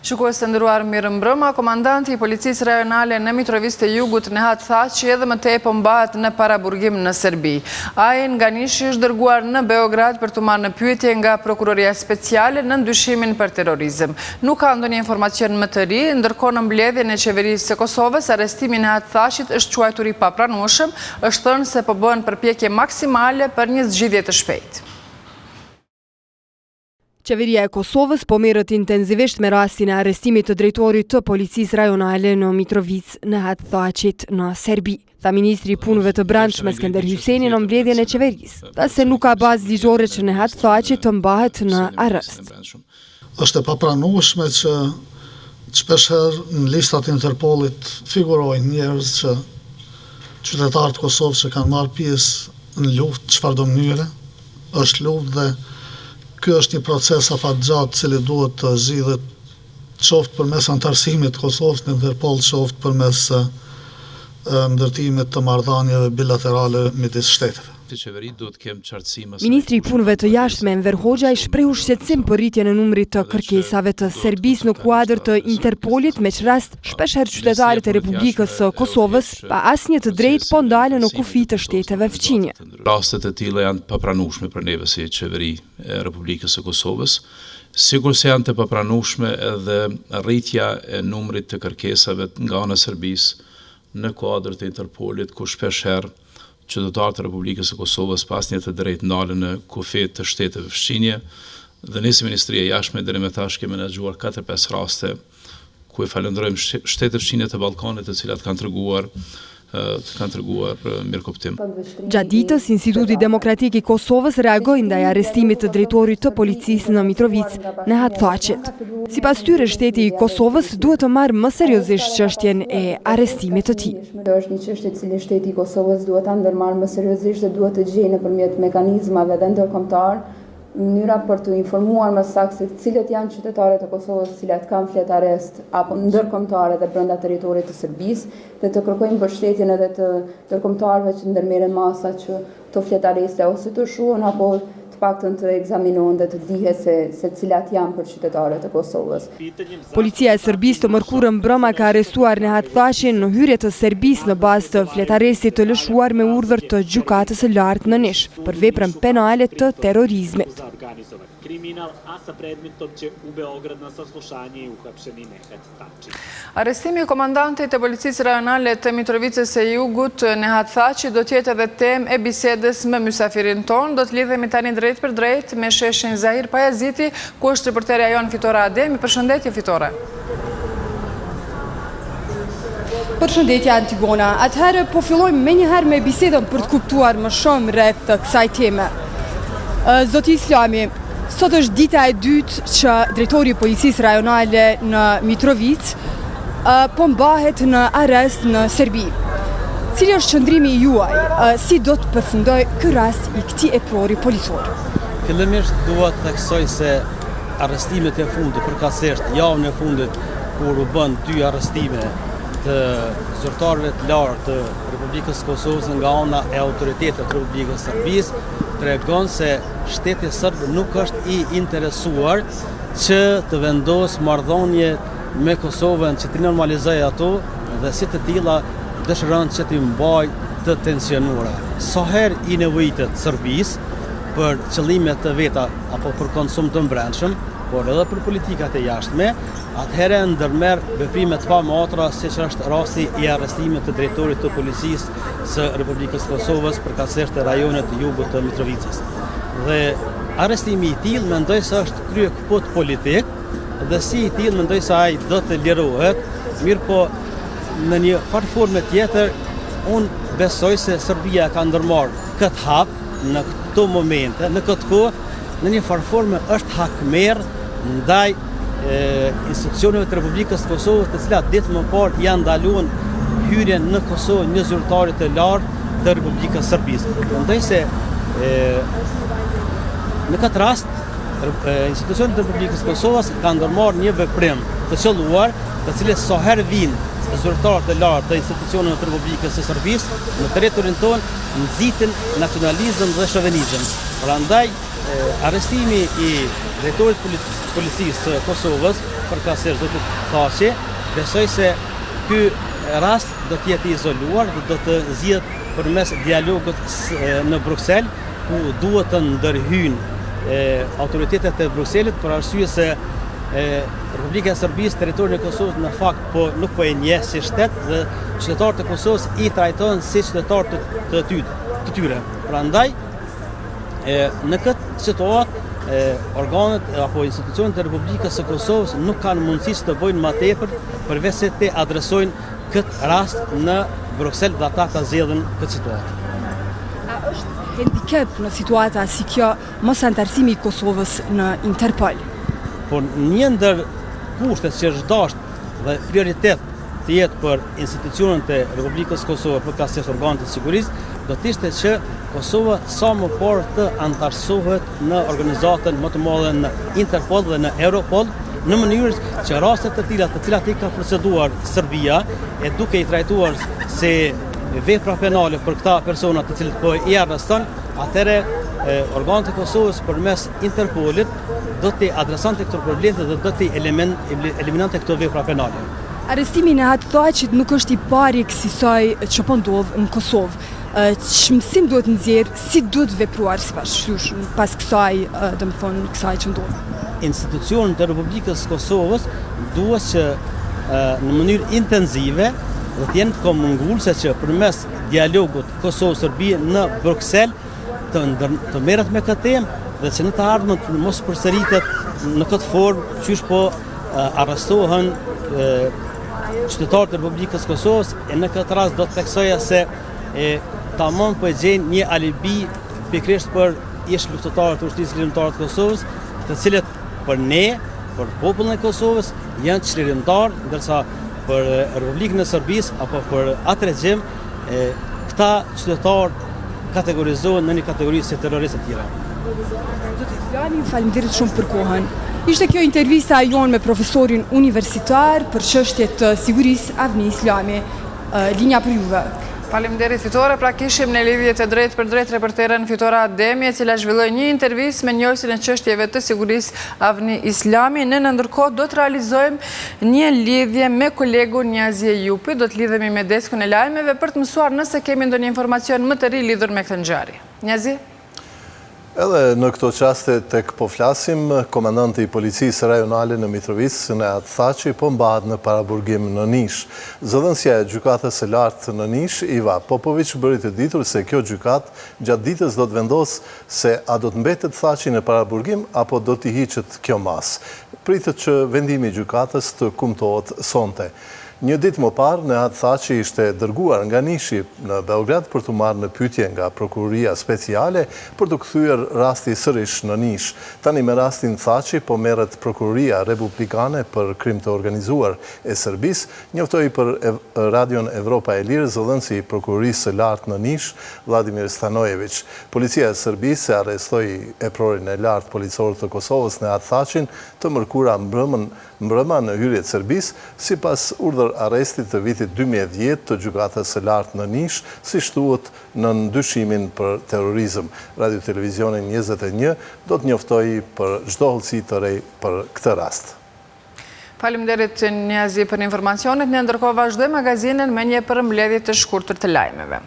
Shikues të nderuar, mirëmbrëma. Komandanti i Policisë Rajonale në Mitrovic të Jugut Nehat Thaçi edhe më tej po mbahet në paraburgim në Serbi. Ai nga Nishi është dërguar në Beograd për të marrë në pyetje nga Prokuroria Speciale në ndyshimin për terrorizëm. Nuk ka ndonjë informacion më të ri, ndërkohë në mbledhjen e qeverisë së Kosovës arrestimi i Nehat Thaçit është quajtur i papranueshëm, është thënë se po bëhen përpjekje maksimale për një zgjidhje të shpejtë. Qeveria e Kosovës po merret intenzivisht me rastin e arrestimit të drejtorit të Policisë Rajonale në Mitrovic Nehat Thaçit në Serbi. Tha ministri i punëve të brendshme Skender Hyjseni në mbledhjen e qeverisë, tha se nuk ka bazë ligjore që Nehat Thaçi të mbahet në arrest. Është e papranueshme që shpeshherë në listat e Interpolit figurojnë njerëz që qytetarët e Kosovës që kanë marrë pjesë në luftë, çfarëdo mënyre, është luftë dhe ky është një proces afatgjatë cili duhet të zgjidhet qoftë përmes antarësimit të Kosovës në Interpol, qoftë përmes ndërtimit të marrëdhënieve bilaterale midis shteteve. Ministri i punëve të jashtme Enver Hoxha i shprehu shqetësim për rritjen e numrit të kërkesave të Serbisë në kuadër të Interpolit, me rast shpeshherë qytetarët e Republikës së Kosovës pa asnjë të drejtë po ndalen në kufi të shteteve fqinje. Rastet e tilla janë papranueshme për neve si qeveri e Republikës së Kosovës. Sigur se janë të papranueshme edhe rritja e numrit të kërkesave nga ana e Serbisë në kuadër të Interpolit, ku shpeshherë qytetarët e Republikës së Kosovës pas një të drejtë ndalen në kufi të shteteve fqinje, dhe ne si Ministria e Jashtme deri më tash kemi menaxhuar 4-5 raste ku e falenderojmë shtetet fqinje të Ballkanit, të cilat kanë treguar mirëkuptim. Gjatë ditës, Instituti Demokratik i Kosovës reagoi ndaj arrestimit të drejtorit të policisë në Mitrovic Nehat Thaçit. Sipas tyre, shteti i Kosovës duhet të marrë më seriozisht çështjen e arrestimit të tij. Është një çështje e cili shteti i Kosovës duhet ta ndërmarrë më seriozisht dhe duhet të gjejë nëpërmjet mekanizmave dhe ndërkombëtar mënyra për të informuar më saktë se cilët janë qytetarët e Kosovës të cilat kanë fletë arrest apo ndërkombëtare dhe brenda territorit të Serbisë, dhe të kërkojmë mbështetjen edhe të ndërkombëtarëve që ndërmerren masa që të fletë arreste ose të shuhen apo të paktën të ekzaminohen dhe të dihet se cilat janë për qytetarët e Kosovës. Policia e Serbisë të mërkurën mbrëma ka arrestuar Nehat Thaçin në hyrje të Serbisë në bazë të fletarrestit të lëshuar me urdhër të gjykatës së lartë në Nish për veprën penale të terrorizmit. Arrestimi i komandantit të Policisë Rajonale të Mitrovicës së Jugut Nehat Thaçi do të jetë edhe temë e bisedës me mysafirin ton. Do të lidhemi tani drejt për drejt me sheshin Zahir Pajaziti, ku është reporterja jon Fitore Ademi. Përshëndetje Fitore. Përshëndetje Antigona. Atëherë po fillojmë menjëherë me bisedën për të kuptuar më shumë rreth të kësaj teme. Zoti Islami, sot është dita e dytë që drejtori i Policisë Rajonale në Mitrovic po mbahet në arrest në Serbi. Cili është qëndrimi juaj? Si do të përfundoj ky rast i këtij eprori policor? Fillimisht dua të theksoj se arrestimet e fundit, përkatësisht javën e fundit kur u bën 2 arrestime të zyrtarëve të lartë të Republikës së Kosovës nga ana e autoriteteve të Republikës së Serbisë, tregon se shteti serb nuk është i interesuar që të vendosë marrëdhënie me Kosovën, që të normalizojë ato, dhe si të tilla dëshiron që të mbajë të tensionuara. Sa herë i nevojitet Serbisë për qëllime të veta apo për konsum të brendshëm, por edhe për politikat e jashtme, atëherë ndërmerr veprime të pamëotra, siç është rasti i arrestimit të drejtorit të policisë së Republikës së Kosovës përkatësisht të rajonit të jugut të Mitrovicës. Dhe arrestimi i tillë mendoj se është kryekuput politik, dhe si i tillë mendoj se ai do të lirohet, mirë po në një farë tjetër unë besoj se Serbia ka ndërmarrë këtë hap në këto momente, në këtë kohë, në një farë është hakmerr ndaj institucioneve të Republikës së Kosovës, të cilat ditë më parë janë ndaluar hyrjen në Kosovë një zyrtarit të lartë të Republikës së Serbisë. Mendoj se në këtë rast institucionet e Republikës së Kosovës kanë ndërmarrë një veprim të qelluar, të cilët sa herë vinë zyrtarët të lartë të institucioneve të Republikës së Serbisë në territorin tonë nxitin nacionalizëm dhe shovenizëm. Prandaj arrestimi I drejtorit policisë të Kosovës, përkatësisht zotit Thaçi, besoj se ky rast do të jetë izoluar dhe do të zgjidhet përmes dialogut në Bruksel, ku duhet të ndërhyjnë autoritetet e Brukselit për arsye se Republika e Serbisë, territorin e Kosovës në fakt nuk po e njeh si shtet dhe qytetarët e Kosovës I trajtojnë si qytetarë të tyre. Prandaj në këtë situatë organet apo institucionet e Republikës së Kosovës nuk kanë mundësi të bëjnë më tepër përveç se të adresojnë këtë rast në Bruksel dhe ata ta zgjedhin këtë situatë. A është handicap në situata si kjo mos anëtarësimi I Kosovës në Interpol? Por një ndër kushtet që është dashur dhe prioritet të jetë për institucionet e Republikës Kosovës, përkatësisht organet e sigurisë, do të ishte që Kosova sa më parë të anëtarësohet në organizatën më të madhe në Interpol dhe në Europol, në mënyrë që rastet të cilat I ka proceduar Serbia, e duke I trajtuar si vepra penale për këta persona të cilët po I arreston, atëherë organet e Kosovës përmes Interpolit do të adresante këto probleme dhe do të eliminante këto vepra penale. Arrestimi në atë Thaçit nuk është I pari kësaj që po ndodh në Kosovë. Ç'mësim duhet nxjerr, si duhet vepruar sipas jush pas kësaj, kësaj që ndodh? Institucionet e Republikës së Kosovës duhet që në mënyrë intensive dhe të jenë komunguese që përmes dialogut Kosovë-Serbi në Bruksel të merret me këtë temë dhe që në të ardhmen të mos përsëritet në këtë formë qysh po arrestohen qytetarët e Republikës së Kosovës, e në këtë rast do të theksoja se tamam po e gjejnë një alibi pikërisht për ish luftëtarët e ushtrisë lirimtare të Kosovës, të cilët për ne, për popullin e Kosovës, janë çlirimtar, ndërsa për Republikën e Serbisë apo për atë regjim, këta qytetarë kategorizohen në një kategori si terroristë të tjera. Zotë Islami, faleminderit shumë për kohën. Ishte kjo intervista jonë me profesorin universitar për çështje të sigurisë Avni Islami. Linja për juve. Faleminderit Fitore, pra kishim në lidhje të drejt për drejt reporteren Fitora Ademi, e cila zhvilloi një intervistë me njësin e çështjeve të sigurisë Avni Islami. Në ndërkohë do të realizojmë një lidhje me kolegun Njazi Ejupi, do të lidhemi me deskun e lajmeve për të mësuar nëse kemi ndonjë informacion më të ri lidhur me këtë ngjarje. Njazi? Edhe në këto qaste tek po flasim, komandanti I policisë rajonale në Mitrovic, Nenad Thaçi, po mbahet në paraburgim në Nish. Zëdhënësia e gjykatës së lartë në Nish, Iva Popović, bëri të ditur se kjo gjykatë gjatë ditës do të vendosë se a do të mbetet Thaçi në paraburgim apo do t'i hiqet kjo mas. Pritet që vendimi I gjykatës të kumtohet sonte. Një ditë më parë, Nenad Thaçi ishte dërguar nga Nishi në Beograd për të marrë në pyetje nga prokuroria speciale për të kthyer rasti sërish në Nish. Tani me rastin Thaçi po merret prokuroria republikane për krim të organizuar e Serbisë, njoftoi për Radion Evropa e Lirë zëdhënësi I prokurorisë së lartë në Nish, Vladimir Stanojević. Policia e Serbisë arrestoi eprorin e lartë policor të Kosovës Nenad Thaçin të mërkura mbrëma në hyrje të Serbisë, sipas urdhër arrestit të vitit 2010 të gjykatës së lartë në Nish, si thuhet në ndyshimin për terrorizëm. Radio Televizionin 21 do të njoftojë për çdo hollësi të re për këtë rast. Faleminderit Njazi për informacionet. Në ndërkohë vazhdojmë magazinën me një përmbledhje të shkurtër të lajmeve.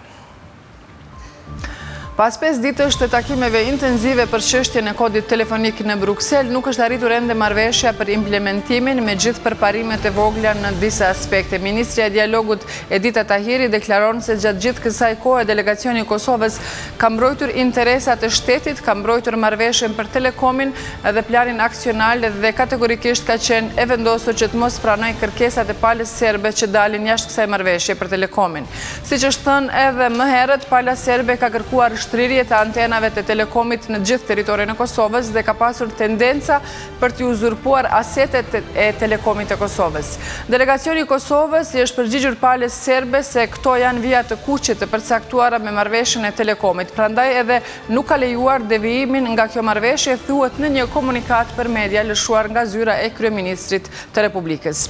Pas 5 ditësh të takimeve intenzive për çështjen e kodit telefonik në Bruksel, nuk është arritur ende marrëveshja për implementimin me gjithë përparimet e vogla në disa aspekte. Ministrja e Dialogut Edita Tahiri deklaron se gjatë gjithë kësaj kohe delegacioni I Kosovës ka mbrojtur interesat e shtetit, ka mbrojtur marrëveshjen për telekomin dhe planin aksional dhe kategorikisht ka qenë e vendosur që të mos pranoj kërkesat e palës serbe që dalin jashtë kësaj marrëveshje për telekomin. Siç është thënë edhe më herët, pala serbe ka kërkuar shtrirje të antenave të telekomit në gjithë teritorin e Kosovës dhe ka pasur tendenca për të uzurpuar asetet e telekomit e Kosovës. Delegacioni I Kosovës I është përgjigjur palës serbe se këto janë vija të kuqe të përcaktuara me marrëveshjen e telekomit. Prandaj edhe nuk ka lejuar devijimin nga kjo marrëveshje, thuhet në një komunikat për media lëshuar nga zyra e kryeministrit të Republikës.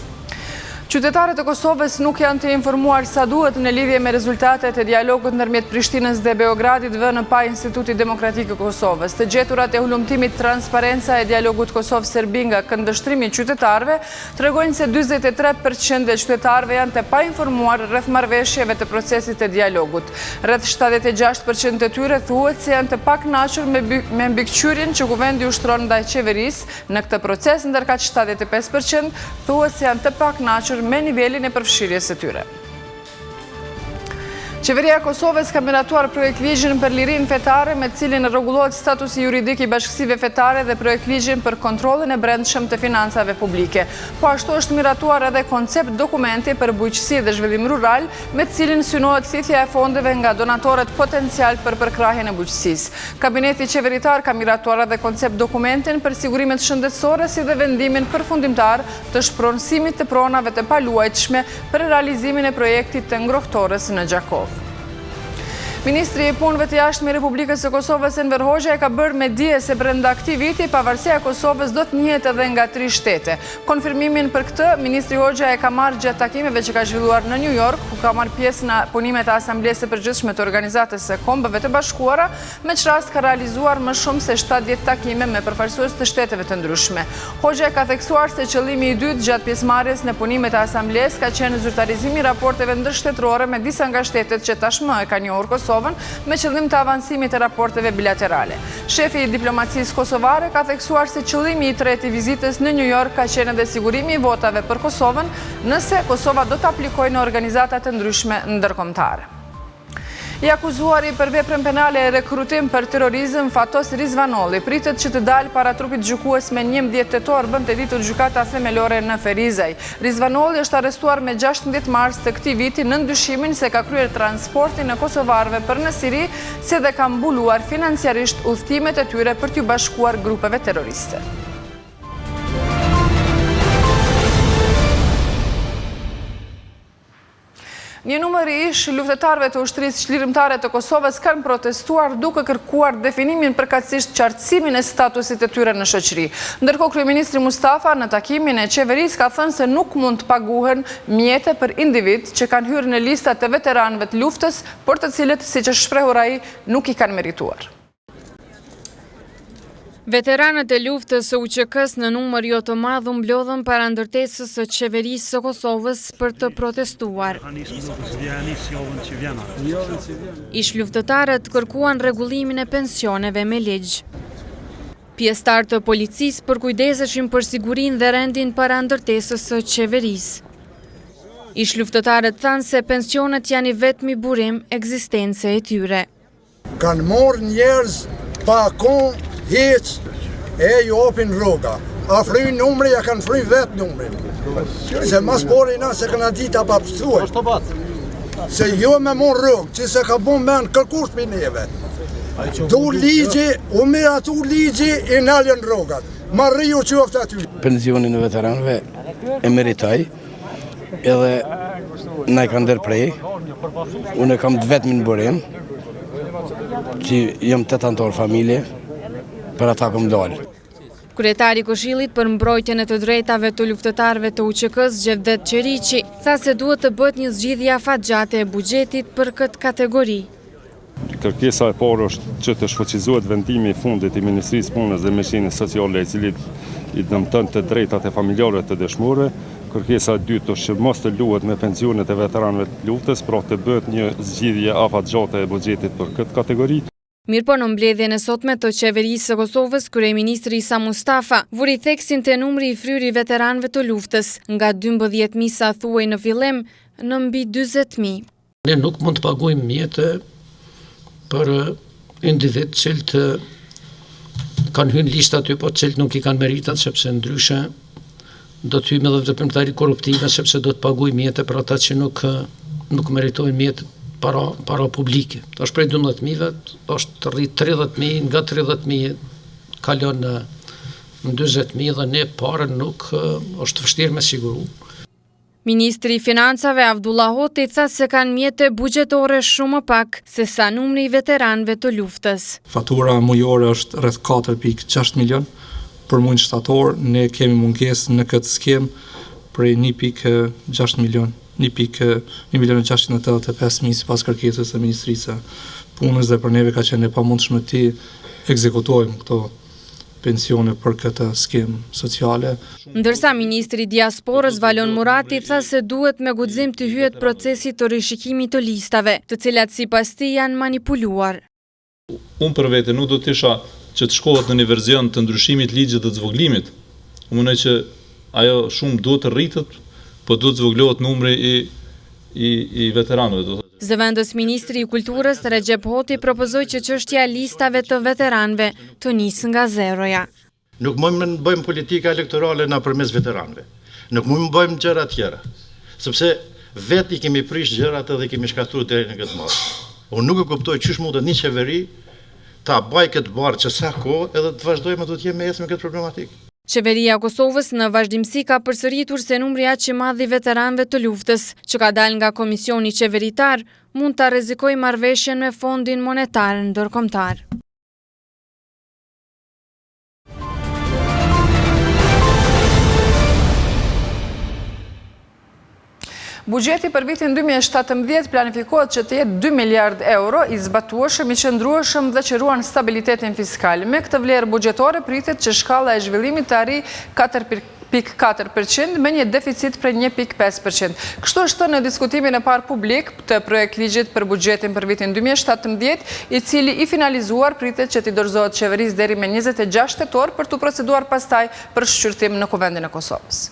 Qytetarët e Kosovës nuk janë të informuar sa duhet në lidhje me rezultatet e dialogut ndërmjet Prishtinës dhe Beogradit vënë pa Instituti Demokratik e Kosovës. Të gjeturat e hulumtimit transparenca e dialogut Kosovë-Serbi nga këndvështrimi i qytetarëve tregojnë se 43% e qytetarëve janë të pa informuar rreth marrëveshjeve të procesit të dialogut. Rreth 76% e tyre thuhet se janë të pakënaqur me mbikëqyrjen që kuvendi ushtron ndaj qeverisë në këtë proces, ndërkaq 75% thuhet se janë të pakënaqur me nivelin e përfshirjes së tyre. Qeveria e Kosovës ka miratuar projekt ligjin për lirinë fetare me cilin rregullohet statusi juridik i bashkësive fetare dhe projekt ligjin për kontrollin e brendshëm të financave publike. Po ashtu është miratuar edhe koncept dokumenti për bujqësi dhe zhvillim rural me cilin synohet thithja e fondeve nga donatorët potencial për përkrahjen e bujqësisë. Kabineti qeveritar ka miratuar edhe koncept dokumentin për sigurimet shëndetësore si dhe vendimin përfundimtar të shpronësimit të pronave të paluajtshme për realizimin e projektit të ngrohtores në Gjakov. Ministri i Punëve të Jashtme i Republikës së Kosovës Enver Hoxha e ka bërë me dije se brenda këtij viti pavarësia e Kosovës do të njihet edhe nga 3 shtete. Konfirmimin për këtë, Ministri Hoxha e ka marrë gjatë takimeve që ka zhvilluar në New York, ku ka marrë pjesë në punimet e Asamblesë së Përgjithshme të Organizatës së Kombeve të Bashkuara, me që rast ka realizuar më shumë se 70 takime me përfaqësues të shteteve të ndryshme. Hoxha ka theksuar se qëllimi i dytë gjatë pjesëmarrjes në punimet e Asamblesë ka qenë zyrtarizimi i raporteve ndërshtetërore me disa nga shtetet që tashmë e kanë njohur Kosovën me qëllim të avancimit të raporteve bilaterale. Shefi i diplomacisë kosovare ka theksuar se qëllimi i tretë i vizitës në New York ka qenë edhe sigurimi i votave për Kosovën nëse Kosova do të aplikojë në organizata të ndryshme ndërkombëtare. I akuzuari për veprën penale e rekrutim për terrorizëm Fatos Rizvanolli pritet që të dalë para trupit gjykues me 11 tetor bën të ditur gjykata themelore në Ferizaj. Rizvanolli është arrestuar me 16 mars të këtij viti në ndyshimin se ka kryer transportin e kosovarëve për në Siri, si dhe ka mbuluar financiarisht udhëtimet e tyre për t'u bashkuar grupeve terroriste. Një numër i ish luftëtarëve të ushtrisë çlirimtare të Kosovës kanë protestuar duke kërkuar definimin përkatësisht qartësimin e statusit të tyre në shoqëri. Ndërkohë kryeministri Mustafa në takimin e qeverisë ka thënë se nuk mund të paguhen mjete për individ që kanë hyrë në listat e veteranëve të luftës, por të cilët, siç është shprehur ai, nuk i kanë merituar. Veteranët e luftës së UÇK-s në numër jo të madh u mblodhën para ndërtesës së qeverisë së Kosovës për të protestuar. Ish luftëtarët kërkuan rregullimin e pensioneve me ligj. Pjesëtar të policisë përkujdeseshin për sigurinë dhe rendin para ndërtesës së qeverisë. Ish luftëtarët thanë se pensionet janë i vetmi burim ekzistence e tyre. Kanë morë njerëz pa kohë hiç e ju opin rruga. A fry numri, ja kanë fry vetë numrin. Se mas pori na se kanë dita pa pësuaj. Se jo me mon rrugë, që se ka bon men kërkush për neve. Du ligji, u miratu ligji i naljen rrugat. Marri u qoftë aty. Pensionin e veteranëve e meritaj, edhe na i kanë ndërprej. Unë e kam të vetëm në burim, që jam 8 anëtar familje, për ata këm dalë. Kryetari i Këshillit për mbrojtjen e të drejtave të luftëtarëve të UÇK-s Gjevdet Qeriqi tha se duhet të bëhet një zgjidhje afatgjate e buxhetit për këtë kategori. Kërkesa e parë është që të shfuqizohet vendimi i fundit i Ministrisë Punës dhe Mëshirës Sociale, i cili i dëmton të drejtat e familjarëve të dëshmorëve. Kërkesa e dytë është që mos të luhet me pensionet e veteranëve të luftës, pra të bëhet një zgjidhje afatgjate e buxhetit për këtë kategori. Mirëpo në mbledhjen e sotme të qeverisë së Kosovës, kryeministri Isa Mustafa vuri theksin te numri i fryri veteranëve të luftës, nga 12.000 sa thuaj në fillim, në mbi 40.000. Ne nuk mund të paguajmë mjete për individ cilët kanë hyrë në listë aty, po cilët nuk i kanë meritat, sepse ndryshe do të hyjmë edhe veprimtari korruptive, sepse do të paguajmë mjete për ata që nuk meritojnë mjete para publike. Është prej 12.000-ve, është rrit 30.000, nga 30.000 kalon në 20.000 dhe ne parën nuk është vështirë me siguru. Ministri i Financave Avdullah Hoti tha se kanë mjete buxhetore shumë pak se sa numri i veteranëve të luftës. Fatura mujore është rreth 4.6 milion për muajin shtator. Ne kemi mungesë në këtë skem prej 1.6 milion, 1.685.000 sipas kërkesës së Ministrisë së Punës dhe për neve ka qenë e pamundshme ti ekzekutojmë këto pensione për këtë skemë sociale. Ndërsa Ministri i Diasporës Valon Murati tha se duhet me guxim të hyhet procesi të rishikimit të listave, të cilat sipas tij janë manipuluar. Unë për vete nuk do të isha që të shkohet në një verzion të ndryshimit ligjit dhe të zvoglimit. Unë mendoj që ajo shumë duhet të rritet, po duhet të zvoglohet numri i veteranëve. Zëvendës Ministri i Kulturës Recep Hoti propozoi që çështja e listave të veteranëve të nisë nga zeroja. Nuk mund të bëjmë politika elektorale nëpërmes veteranëve. Nuk mund të bëjmë gjëra të tjera, sepse vetë i kemi prish gjërat edhe i kemi shkatruar deri në këtë mos. Unë nuk e kuptoj çish mundet një qeveri ta baj këtë barë që sa kohë edhe të vazhdojmë të jemi me këtë problematikë. Qeveria e Kosovës në vazhdimsi ka përsëritur se numri aq i madh i veteranëve të luftës, që ka dalë nga Komisioni Qeveritar, mund ta rrezikojë marrëveshjen me Fondin Monetar Ndërkombëtar. Buxheti për vitin 2017 planifikohet që të jetë 2 miliard euro, i zbatueshëm, i qëndrueshëm dhe që ruan stabilitetin fiskal. Me këtë vlerë buxhetore pritet që shkalla e zhvillimit të arrijë 4.4% me një deficit prej 1.5%. Kështu është në diskutimin e parë publik të projekt ligjit për buxhetin për vitin 2017, i cili i finalizuar pritet që t'i dorëzohet qeverisë deri me 26 tetor për të proceduar pastaj për shqyrtim në Kuvendin e Kosovës.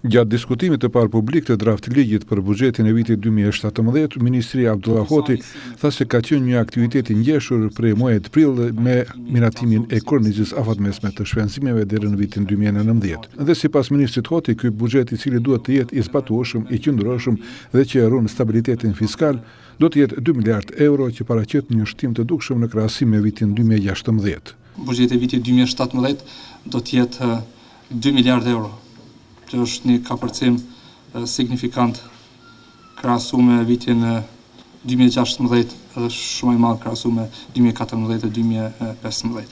Gjatë diskutimit të parë publik të draft ligjit për buxhetin e vitit 2017, Ministri Abdullah Hoti tha se ka qenë një aktivitet i ngjeshur prej muajit prill me miratimin e kornizës afatmesme të shpenzimeve deri në vitin 2019. Dhe sipas Ministrit Hoti, ky buxhet i cili duhet të jetë i zbatueshëm, i qëndrueshëm dhe që ruan stabilitetin fiskal, do të jetë 2 miliard euro që paraqet një shtim të dukshëm në krahasim me vitin 2016. Buxheti i vitit 2017 do të jetë 2 miliard euro. Që është një kapërcim signifikant krahasu me vitin 2016 edhe shumë i madh krahasu me 2014 dhe 2015.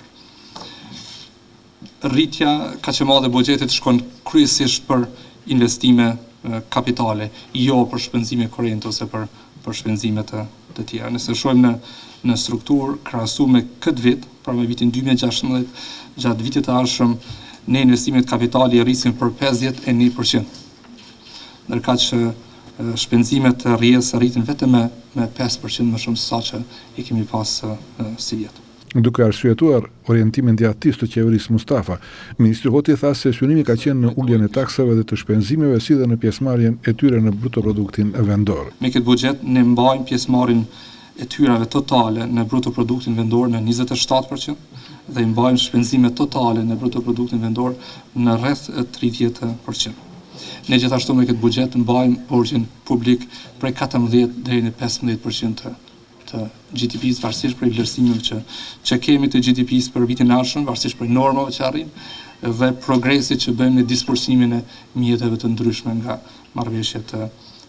Rritja kaq e madhe e buxhetit shkon kryesisht për investime kapitale, jo për shpenzime korrente ose për shpenzime të tjera. Nëse shohim në strukturë krahasu me këtë vit, pra me vitin 2016, gjatë vitit të ardhshëm ne investimet kapitali rrisin për 51%, ndërka që shpenzimet të rrjes rritin vetëm me 5% më shumë se sa që i kemi pas si vjet. Duke arsyetuar orientimin djathtis të qeverisë Mustafa, Ministri Hoti tha se synimi ka qenë në uljen e taksave dhe të shpenzimeve si dhe në pjesëmarrjen e tyre në brutoproduktin vendor. Me këtë buxhet ne mbajmë pjesëmarrjen e tyrave totale në brutoproduktin vendor në 27% dhe i mbajmë shpenzimet totale në brutoproduktin vendor në rreth 30%. Ne gjithashtu me këtë buxhet mbajmë borxhin publik prej 14 deri në 15% të GDP-s, varësisht prej vlerësimeve që kemi të GDP-s për vitin e ardhshëm, varësisht prej normave që arrijmë dhe progresit që bëjmë në disbursimin e mjeteve të ndryshme nga marrëveshjet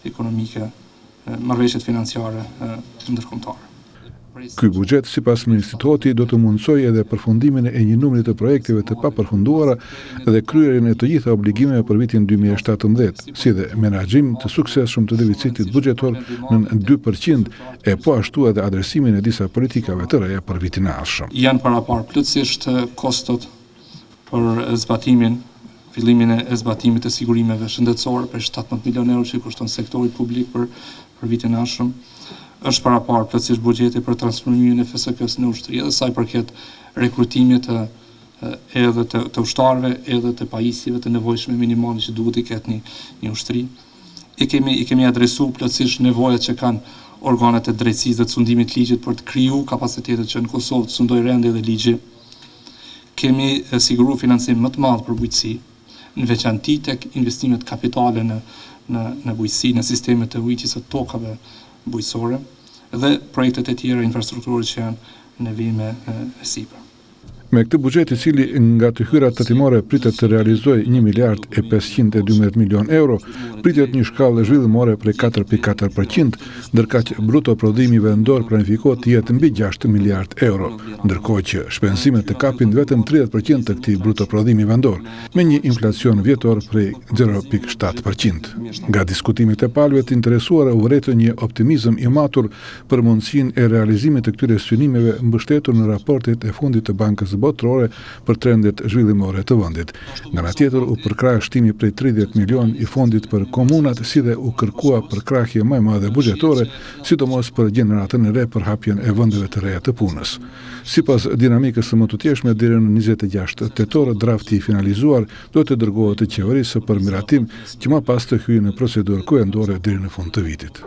ekonomike, marrëveshjet financiare ndërkombëtare. Ky buxhet, sipas Ministrit Hoti, do të mundsojë edhe përfundimin e një numri të projekteve të papërfunduara dhe kryerjen e të gjitha obligimeve për vitin 2017, si dhe menaxhim të suksesshëm të deficitit buxhetor në 2% e po ashtu edhe adresimin e disa politikave të reja për vitin e ardhshëm. Janë paraparë plotësisht kostot për fillimin e zbatimit të sigurimeve shëndetësore për 17 milion euro që kushton sektori publik për vitin e ardhshëm. Është paraparë plotësisht buxheti për transformimin e FSK-s në ushtri, edhe sa i përket rekrutimit edhe të ushtarëve, edhe të pajisjeve të nevojshme minimale që duhet i ketë një ushtri. I kemi adresu plotësisht nevojat që kanë organet e drejtësisë dhe të sundimit ligjit për të kriju kapacitetet që në Kosovë të sundoj rendi dhe ligji. Kemi siguru financim më të madh për bujqësi, në veçanti tek investimet kapitale në bujqësi, në sistemet të ujitjes së tokave bujqësore dhe projektet e tjera infrastrukturore që janë në vime e sipër. Me këtë buxhet i cili nga të hyrat tatimore pritet të realizojë 1 miliard e 512 milion euro, pritet një shkallë zhvillimore prej 4.4%, ndërkaq bruto prodhimi vendor planifikohet të jetë mbi 6 miliard euro, ndërkohë që shpenzimet të kapin vetëm 30% të këtij bruto prodhimi vendor, me një inflacion vjetor prej 0.7%. Nga diskutimit e palëve të interesuara u vërtetën një optimizëm i matur për mundësinë e realizimit të këtyre synimeve mbështetur në raportet e fundit të Bankës Botërore për trendet zhvillimore të vendit. Nga ana tjetër u përkrah shtimi prej 30 milion i fondit për komunat, si dhe u kërkua përkrahje më e madhe buxhetore, sidomos për gjeneratën e re për hapjen e vendeve të reja të punës. Sipas dinamikës së mëtutjeshme, deri në 26 tetor drafti i finalizuar do të dërgohet të qeverisë për miratim, që më pas të hyjë në procedurë kuendore deri në fund të vitit.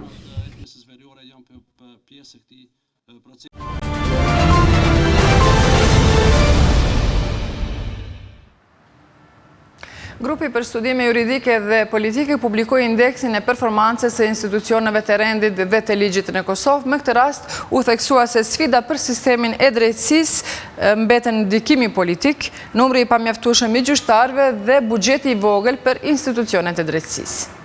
Grupi për studime juridike dhe politike publikoi indeksin e performancës së institucioneve të rendit dhe të ligjit në Kosovë. Me këtë rast u theksua se sfida për sistemin e drejtësisë mbeten ndikimi politik, numri i pamjaftueshëm i gjyqtarëve dhe buxheti i vogël për institucionet e drejtësisë.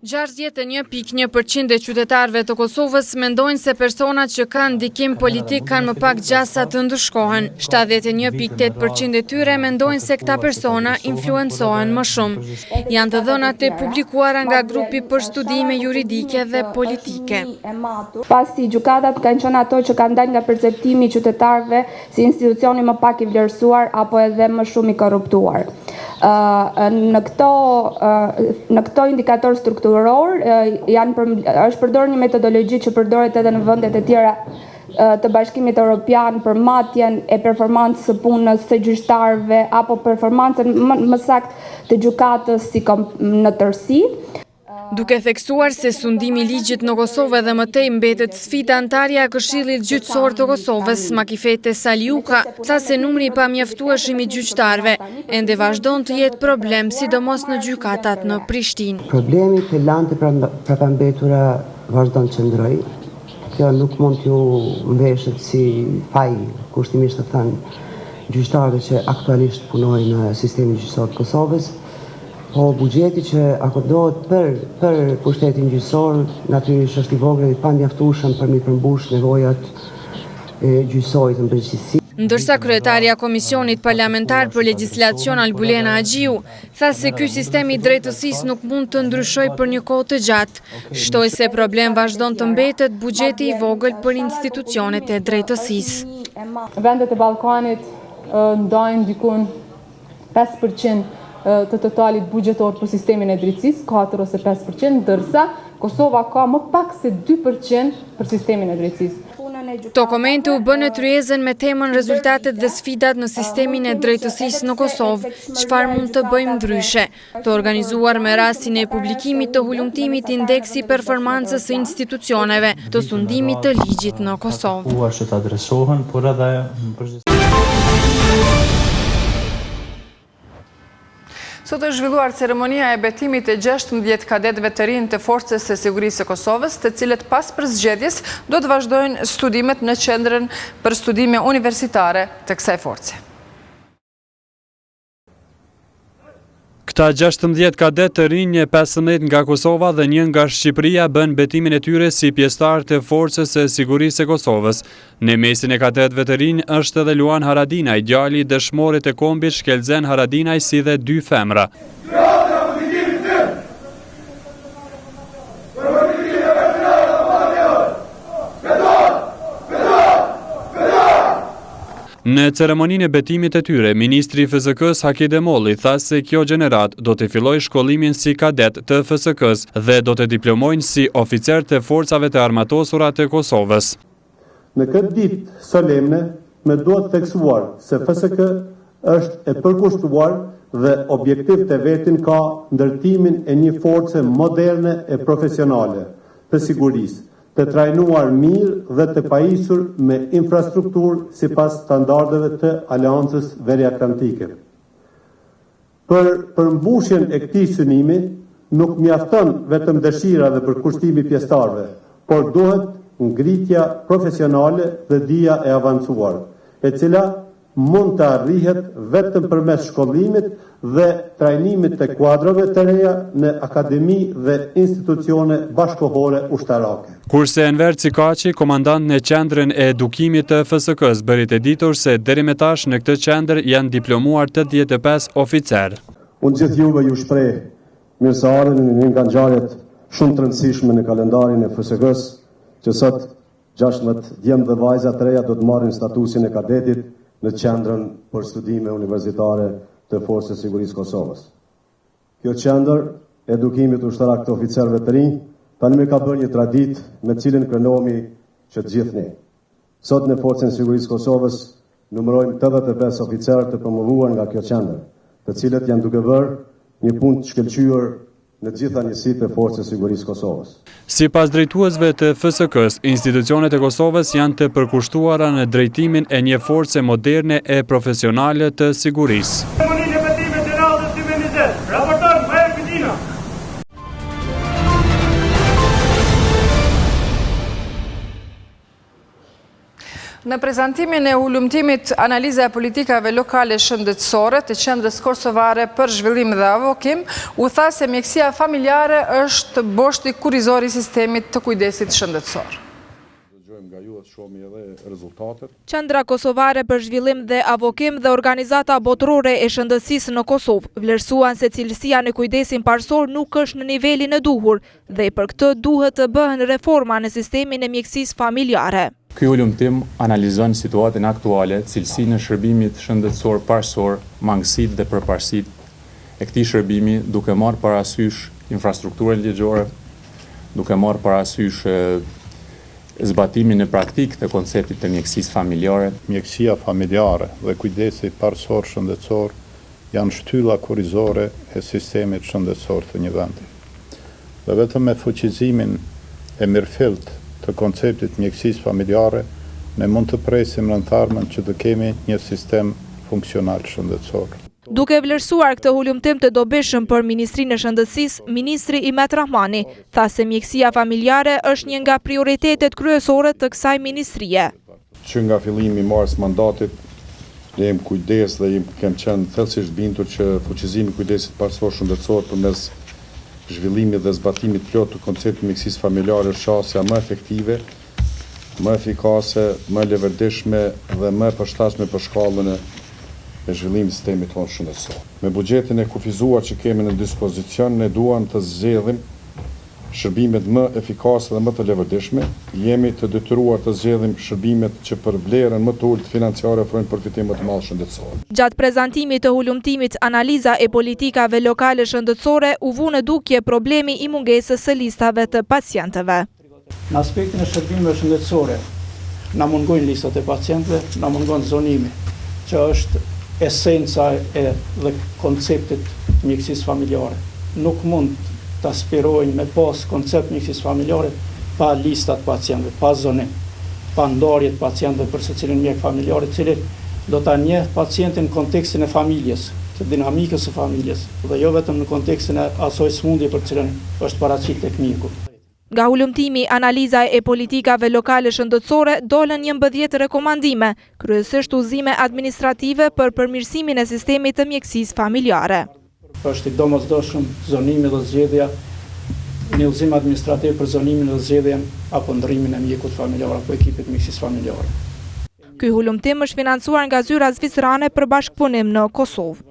61.1% e qytetarëve të Kosovës mendojnë se personat që kanë ndikim politik kanë më pak gjasa të ndëshkohen. 71.8% e tyre mendojnë se këta persona influencohen më shumë. Janë të dhënat e publikuara nga grupi për studime juridike dhe politike. Pasi gjykatat kanë qenë ato që kanë dalë nga perceptimi i qytetarëve si institucioni më pak i vlerësuar apo edhe më shumë i korruptuar. Në këto indikator strukturor është përdorur një metodologji që përdoret edhe në vendet e tjera të Bashkimit Evropian për matjen e performancës së punës së gjyqtarëve apo performancën më saktë të gjykatës në tërësi. Duke theksuar se sundimi i ligjit në Kosovë dhe më tej mbetet sfida, antarja e Këshillit Gjyqësor të Kosovës, Makifete Saliuka, tha se numri i pamjaftueshëm i gjyqtarëve ende vazhdon të jetë problem, sidomos në gjykatat në Prishtinë. Problemi të lanë të prapambetura vazhdon të qëndroj. Kjo nuk mund t'ju mbeshet si faj, kushtimisht të thënë, gjyqtarëve që aktualisht punojnë në sistemin gjyqësor të Kosovës. Po buxheti që akordohet për pushtetin gjyqësor natyrisht është i vogël dhe pa mjaftueshëm për mi përmbush nevojat e gjyqësorit në përgjithësi. Ndërsa kryetaria Komisionit Parlamentar për Legjislacion Albulena Agjiu tha se ky sistem i drejtësisë nuk mund të ndryshojë për një kohë të gjatë. Shtoi se problem vazhdon të mbetet buxheti i vogël për institucionet e drejtësisë. Vendet e Ballkanit ndajnë dikun 5% të totalit buxhetor për sistemin e drejtësisë, 4 ose 5%, ndërsa Kosova ka më pak se 2% për sistemin e drejtësisë. Këto komente u bënë tryezën me temën rezultatet dhe sfidat në sistemin e drejtësisë në Kosovë, çfarë mund të bëjmë ndryshe, të organizuar me rastin e publikimit të hulumtimit indeksi performancës së institucioneve të sundimit të ligjit në Kosovë. Që të adresohen, por edhe Sot është zhvilluar ceremonia e betimit e 16 kadetëve të rinj të Forcës së Sigurisë së Kosovës, të cilët pas përzgjedhjes do të vazhdojnë studimet në qendrën për studime universitare të kësaj force. Këta 16 kadet të rinj, 15 nga Kosova dhe 1 nga Shqipëria bën betimin e tyre si pjesëtar të Forcës së Sigurisë së Kosovës. Në mesin e kadetëve të rinj është edhe Luan Haradinaj, djali i dëshmorit të kombit Shkelzen Haradinaj, si dhe 2 femra. Në ceremoninë e betimit e tyre, Ministri i FSK-s Haki Demolli tha se kjo gjenerat do të fillojë shkollimin si kadet të FSK-s dhe do të diplomojnë si oficer të forcave të armatosura të Kosovës. Në këtë ditë solemne, me duhet theksuar se FSK është e përkushtuar dhe objektiv të vetin ka ndërtimin e një force moderne e profesionale të sigurisë, të trajnuar mirë dhe të pajisur me infrastrukturë sipas standardeve të Aleancës Veriatlantike. Për përmbushjen e këtij synimi nuk mjafton vetëm dëshira dhe përkushtimi pjesëtarëve, por duhet ngritja profesionale dhe dija e avancuar. e cila mund të arrihet vetëm përmes shkollimit dhe trajnimit të kuadrove të reja në akademi dhe institucione bashkohore ushtarake. Kurse Enver Cikaçi, komandant në qendrën e edukimit të FSK-s, bëri të ditur se deri më tash në këtë qendër janë diplomuar 85 oficer. Unë gjithë juve ju shpreh mirëseardhjen në një nga ngjarjet shumë të rëndësishme në kalendarin e FSK-s, që sot 16 djemë dhe vajza të reja do të marrin statusin e kadetit në qendrën për studime universitare të Forcës së Sigurisë Kosovës. Kjo qendër edukimit ushtarak të oficerëve të rinj tani ka bërë një traditë me cilën krenohemi që të gjithë ne. Sot në Forcën e Sigurisë Kosovës numërojmë 85 oficerë të promovuar nga kjo qendër, të cilët janë duke bërë një punë të shkëlqyer në gjitha njësitë e Forcës së Sigurisë Kosovës. Sipas drejtuesve të FSK-s, institucionet e Kosovës janë të përkushtuara në drejtimin e një force moderne e profesionale të sigurisë. Në prezantimin e ulumtimit analiza e politikave lokale shëndetësore të qendrës kosovare për zhvillim dhe avokim, u tha se mjekësia familjare është boshti kurrizor i sistemit të kujdesit shëndetësor. Qendra kosovare për zhvillim dhe avokim dhe organizata botërore e shëndetësisë në Kosovë vlerësuan se cilësia në kujdesin parsor nuk është në nivelin e duhur dhe për këtë duhet të bëhen reforma në sistemin e mjekësisë familjare. Ky ulumtim analizon situatën aktuale, cilësinë e shërbimit shëndetësor parsor, mangësitë dhe përparësitë e këtij shërbimi, duke marrë parasysh infrastrukturën ligjore, duke marrë parasysh zbatimin në praktik të konceptit të mjekësisë familjare. Mjekësia familjare dhe kujdesi parsor shëndetësor janë shtylla kurrizore e sistemit shëndetësor të një vendi. Dhe vetëm me fuqizimin e mirëfillt të konceptit mjekësisë familjare, ne mund të presim rëndëtarmen që të kemi një sistem funksional shëndetësor. Duke vlerësuar këtë ulumtim të dobishëm për Ministrinë e Shëndetësisë, Ministri Imet Rahmani tha se mjekësia familjare është një nga prioritetet kryesore të kësaj ministrie. Që nga fillimi i marrës mandatit, ne jemi kujdes dhe kemi qenë thellësisht bindur që fuqizimi i kujdesit parsor shëndetësor përmes zhvillimit dhe zbatimit plot të konceptit mjekësisë familjare është shasja më efektive, më efikase, më leverdishme dhe më përshtatshme për shkallën e zhvillimit të sistemit tonë shëndetësor. Me buxhetin e kufizuar që kemi në dispozicion, ne duam të zgjedhim shërbimet më efikase dhe më të leverdishme, jemi të detyruar të zgjedhim shërbimet që për vlerën më të ulët financiare ofrojnë përfitim më të madh shëndetësor. Gjatë prezantimit të ulumtimit analiza e politikave lokale shëndetësore u vu në dukje problemi i mungesës së listave të pacientëve. Në aspektin e shërbimeve shëndetësore, na mungojnë listat e pacientëve, na mungon zonimi, që është esenca dhe konceptit mjekësisë familjare. Nuk mund të aspirojnë me pas koncept mjekësisë familjare pa listat pacientëve, pa zonim, pa ndarjet pacientëve për secilin mjek familjar, i cili do ta njeh pacientin në kontekstin e familjes, të dinamikës së familjes, dhe jo vetëm në kontekstin e asoj smundje për cilën është paraqitur tek mjeku. Nga ulumtimi analiza e politikave lokale shëndetësore dolën 11 rekomandime, kryesisht udhëzime administrative për përmirësimin e sistemit të mjekësisë familjare. Është i domosdoshëm zonimi dhe zgjedhja, një udhëzim administrativ për zonimin dhe zgjedhjen apo ndrrimin e mjekut familjar apo ekipit mjekësisë familjare. Ky ulumtim është financuar nga zyra zvicerane për bashkëpunim në Kosovë.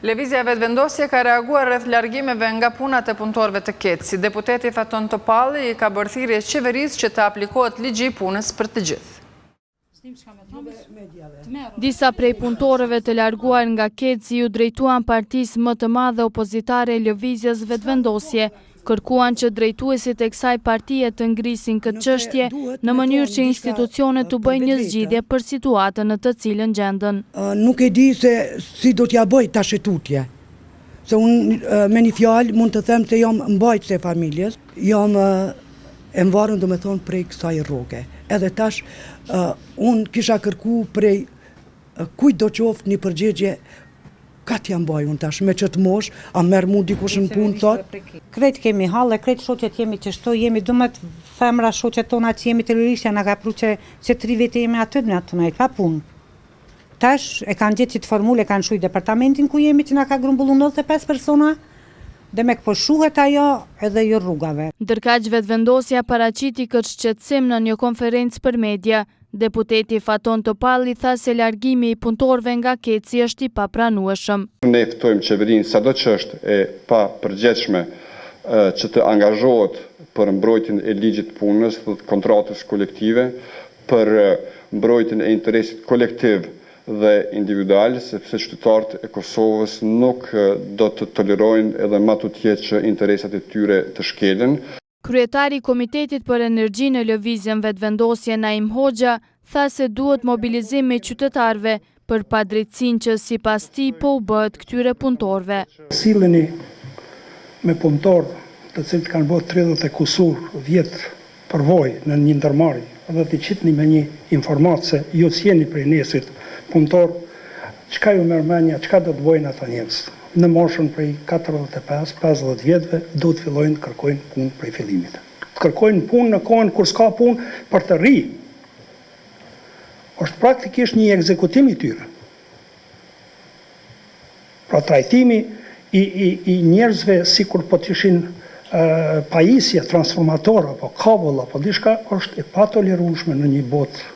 Lëvizja vetëvendosje ka reaguar rreth largimeve nga punat e punëtorëve të KEC. Deputeti Faton Topalli i ka bërë thirrje qeverisë që të aplikohet ligji i punës për të gjithë. Disa prej punëtorëve të larguar nga KEC-i u drejtuan partisë më të madhe opozitare e lëvizjes vetëvendosje, kërkuan që drejtuesit e kësaj partie të ngrisin këtë çështje në mënyrë që institucionet të bëjnë një zgjidhje për situatën në të cilën gjenden. Nuk e di se si do t'ja bëj tash tutje. Se unë me një fjalë mund të them se jam mbajtës e familjes, jam e mvarën do me thonë prej kësaj rroge. Edhe tash unë kisha kërku prej kujt do qoftë një përgjigje Ka t'ja mbaj unë tash, me që të mosh, a merë mu dikush në punë thot? Kret kemi hallë, kret shoqet jemi që shto, jemi dumet femra shoqet tona që jemi terroristja, nga ka pru që 3 vete jemi aty në atë najtë, pa punë. Tash e kanë gjetë që të formule, kanë shuj departamentin ku jemi që nga ka grumbullu 95 persona, dhe me këpo shuhet ajo edhe jo rrugave. Ndërkaq vetëvendosja paraqiti këtë shqetësim në një konferencë për media. Deputeti Faton Topalli tha se largimi i punëtorëve nga Keci është i papranueshëm. Ne ftojmë qeverinë sado që është e papërgjegjshme që të angazhohet për mbrojtjen e ligjit punës, kontratës kolektive, për mbrojtjen e interesit kolektiv dhe individual, sepse qytetarët e Kosovës nuk do të tolerojnë edhe ma tutje që interesat e tyre të shkelen. Kryetari i Komitetit për Energjinë në lëvizjen vetëvendosje Naim Hoxha tha se duhet mobilizim me qytetarëve për padrejtësinë që sipas tij po u bëhet këtyre punëtorëve. Silleni me punëtorë të cilët kanë bërë 30 e kusur vjet përvojë në një ndërmarrje, edhe të qitni me një informatë se ju s'jeni prej nesit punëtor, çka ju merr mendja, çka do të bëjnë ata njerëz? Në moshën prej 45-50 vjetëve do të fillojnë të kërkojnë punë prej fillimit. Të kërkojnë punë në kohën kur s'ka punë për të ri. Është praktikisht një ekzekutim i tyre. Pra trajtimi i njerëzve sikur po të ishin pajisje transformator apo kabull apo diçka është e patolerueshme në një botë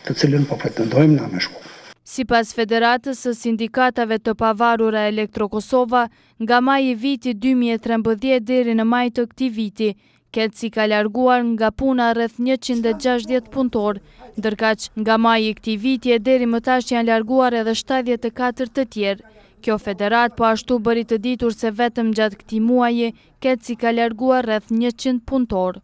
të cilën po pretendojmë na me shku. Sipas Federatës së Sindikatave të Pavarura Elektro-Kosova, nga maj i viti 2013 deri në maj të këtij viti, Keci ka larguar nga puna rreth 160 punëtor, ndërkaq nga maj i këtij viti deri më tash janë larguar edhe 74 të tjerë. Kjo federat po ashtu bëri të ditur se vetëm gjatë këtij muaji, Keci ka larguar rreth 100 punëtor.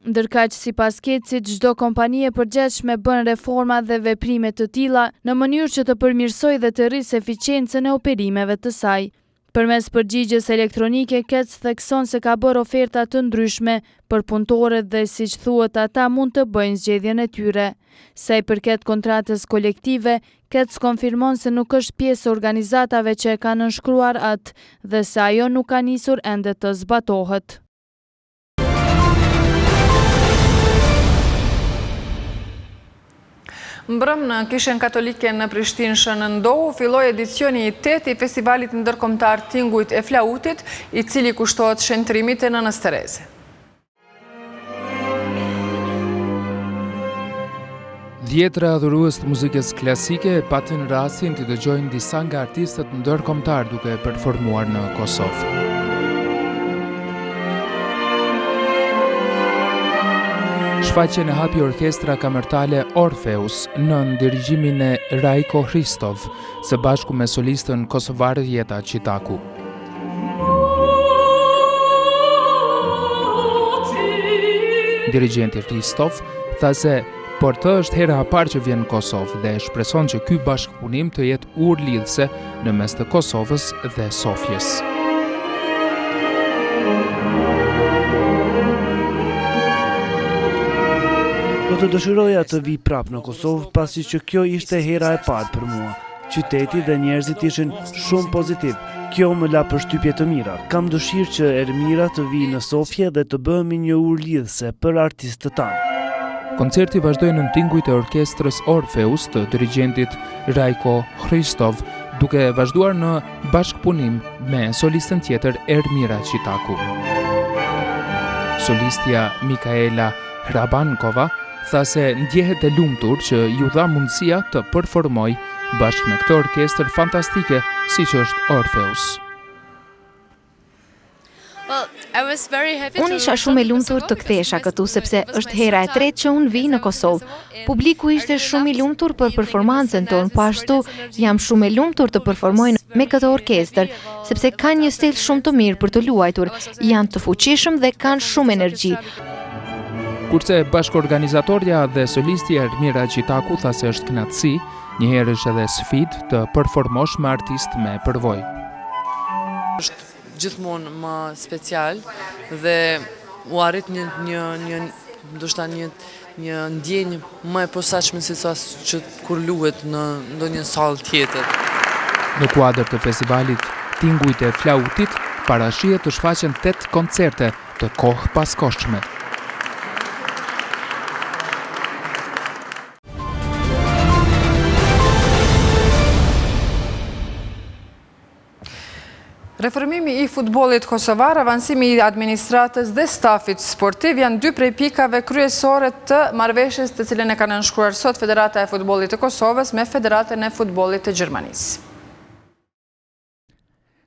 Ndërkaq sipas Kecit, çdo kompani e përgjithshme bën reforma dhe veprime të tilla në mënyrë që të përmirësojë dhe të rrisë eficiencën e operimeve të saj. Përmes përgjigjes elektronike, Kec thekson se ka bërë oferta të ndryshme për punëtorët dhe siç thuhet ata mund të bëjnë zgjedhjen e tyre. Sa i përket kontratës kolektive, Kec konfirmon se nuk është pjesë e organizatave që e kanë nënshkruar atë dhe se ajo nuk ka nisur ende të zbatohet. Mbrëm në Kishën Katolike në Prishtinë shënëndohu, filloi edicioni i 8 i festivalit ndërkombëtar Tingujt e Flautit, i cili kushtohet shëntrimit e Nënës Tereze. Dhjetra adhurues të muzikës klasike patën rastin të dëgjojnë disa nga artistët ndërkombëtar duke performuar në Kosovë. Shfaqjen e hapi orkestra kamertale Orfeus në dirigjimin e Rajko Hristov, së bashku me solistën kosovare Jeta Qitaku. Dirigjenti Hristov tha se por të është hera e parë që vjen në Kosovë dhe shpreson që ky bashkëpunim të jetë urlidhse në mes të Kosovës dhe Sofjes. Do të dëshiroja të vi prap në Kosovë pasi që kjo ishte hera e parë për mua. Qyteti dhe njerëzit ishin shumë pozitiv. Kjo më la përshtypje të mira. Kam dëshirë që Ermira të vi në Sofje dhe të bëhemi një urlidhse për artistët tanë. Koncerti vazhdoi në tingujt e orkestrës Orfeus të dirigentit Rajko Hristov, duke vazhduar në bashkëpunim me solistën tjetër Ermira Qitaku. Solistja Mikaela Hrabankova tha se ndjehet e lumtur që ju dha mundësia të performoj bashkë me këtë orkestër fantastike siç është Orfeus. Unë isha shumë e lumtur të kthesha këtu sepse është hera e tretë që unë vi në Kosovë. Publiku ishte shumë i lumtur për performancën tonë, po ashtu jam shumë e lumtur të performoj me këtë orkestër, sepse kanë një stil shumë të mirë për të luajtur, janë të fuqishëm dhe kanë shumë energji. Kurse bashkëorganizatorja dhe solistja Ermira Qitaku tha se është kënaqësi, njëherë është edhe sfidë të performosh me artist me përvojë. Është gjithmonë më special dhe u arrit ndoshta një ndjenjë më e posaçme se sa që kur luhet në ndonjë sallë tjetër. Në kuadër të festivalit Tingujt e Flautit, parashihet të shfaqen 8 koncerte të kohë paskoshme. Reformimi i futbollit kosovar, avancimi i administratës dhe stafit sportiv janë 2 prej pikave kryesore të marrëveshjes të cilën e ka nënshkruar sot Federata e Futbollit të Kosovës me Federatën e Futbollit të Gjermanisë.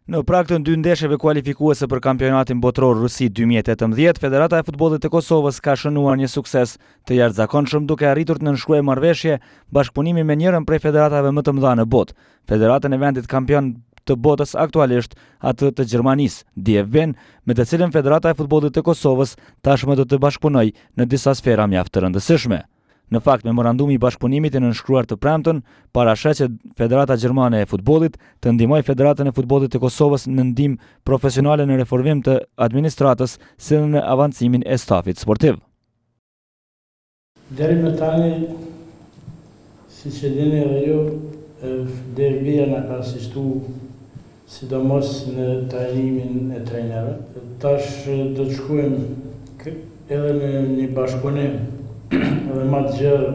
Në praktën 2 ndeshjeve kualifikuese për kampionatin botror Rusi 2018, Federata e Futbollit të Kosovës ka shënuar një sukses të jashtëzakonshëm duke arritur të nënshkruajë marrëveshje bashkëpunimi me njërin prej federatave më të mëdha në botë, Federatën e vendit kampion të botës aktualisht, atë të Gjermanisë, DFB-n, me të cilën Federata e Futbollit të Kosovës tashmë do të bashkëpunojë në disa sfera mjaft të rëndësishme. Në fakt, memorandumi i bashkëpunimit i nënshkruar të premten parashqet Federata Gjermane e Futbollit të ndihmojë Federatën e Futbollit të Kosovës në ndihmë profesionale në reformim të administratës si dhe në avancimin e stafit sportiv. Deri më tani, siç e dini edhe ju, DFB-ja na ka asistuar sidomos në trajnimin e trejnerëve. Tash do të shkojmë edhe në një bashkëpunim, edhe më të gjerë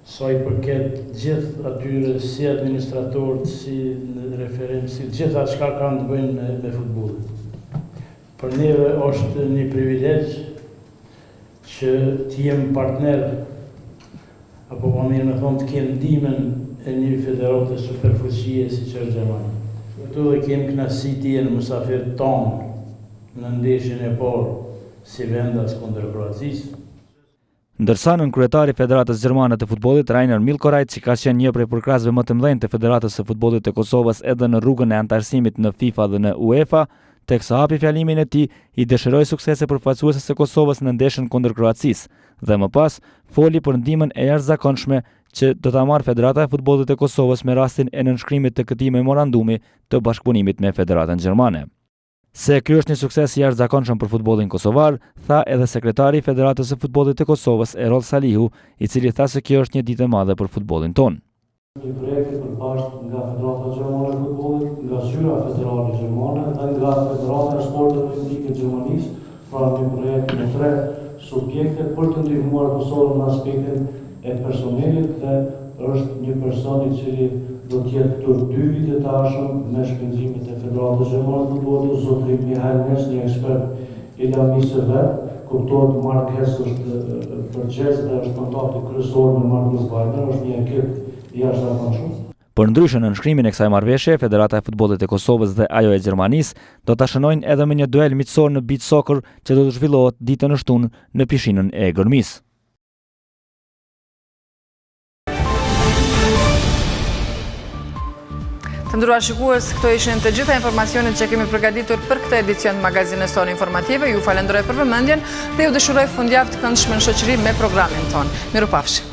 sa i përket gjithë atyre si administratorët, si në referim, si gjitha çka kanë të bëjnë me futbollin. Për neve është një privilegj që të jem partner, apo po mirë me thonë të kemë ndihmën e një federate superfuqie si që është Gjermania. Këtu dhe kemë kënaqësi të jenë mysafir tonë në ndeshjen e parë si vendas kundër Kroacisë. Ndërsa nën kryetari i Federatës Gjermane të Futbollit, Rainer Milkorajt, që ka qenë një prej përkrasëve më të mëdhenj të Federatës së Futbollit të Kosovës edhe në rrugën e antarësimit në FIFA dhe në UEFA, teksa hapi fjalimin e tij, i dëshiroi suksese përfaqësuesës së Kosovës në ndeshjen kundër Kroacisë dhe më pas foli për ndihmën e jashtëzakonshme që do ta marrë Federata e Futbollit të Kosovës me rastin e nënshkrimit të këtij memorandumi të bashkëpunimit me Federatën Gjermane. Se ky është një sukses i jashtëzakonshëm për futbollin kosovar, tha edhe sekretari i Federatës së Futbollit të Kosovës, Erol Salihu, i cili tha se kjo është një ditë e madhe për futbollin ton. Një projekt i përbashkët nga Federata Gjermane e Futbollit, nga Zyra Federale Gjermane dhe nga Federata e Sporteve Olimpike e Gjermanisë, pra një projekt me 3 subjekte për të ndihmuar Kosovën në aspektin e personelit dhe është një person i cili do të jetë këtu 2 vite të ardhshëm me shpenzimet e Federatës Gjermane të Futbollit, zotëri Mihail Nes, një ekspert i lamisë vet, kuptohet Mark Hess është përgjegjës dhe është kontakti kryesor me Markus Bajder, është një ekip i jashtëzakonshëm. Për ndryshën në nënshkrimin e kësaj marrëveshje, Federata e Futbollit të Kosovës dhe ajo e Gjermanisë do ta shënojnë edhe me një duel miqësor në beach soccer që do të zhvillohet ditën e shtunë në pishinën e Gërmisë. Të nderuar shikues, këto ishin të gjitha informacionet që kemi përgatitur për këtë edicion të magazinës tonë informative. Ju falenderoj për vëmendjen dhe ju dëshiroj fundjavë të këndshme në shoqëri me programin tonë. Mirupafshi.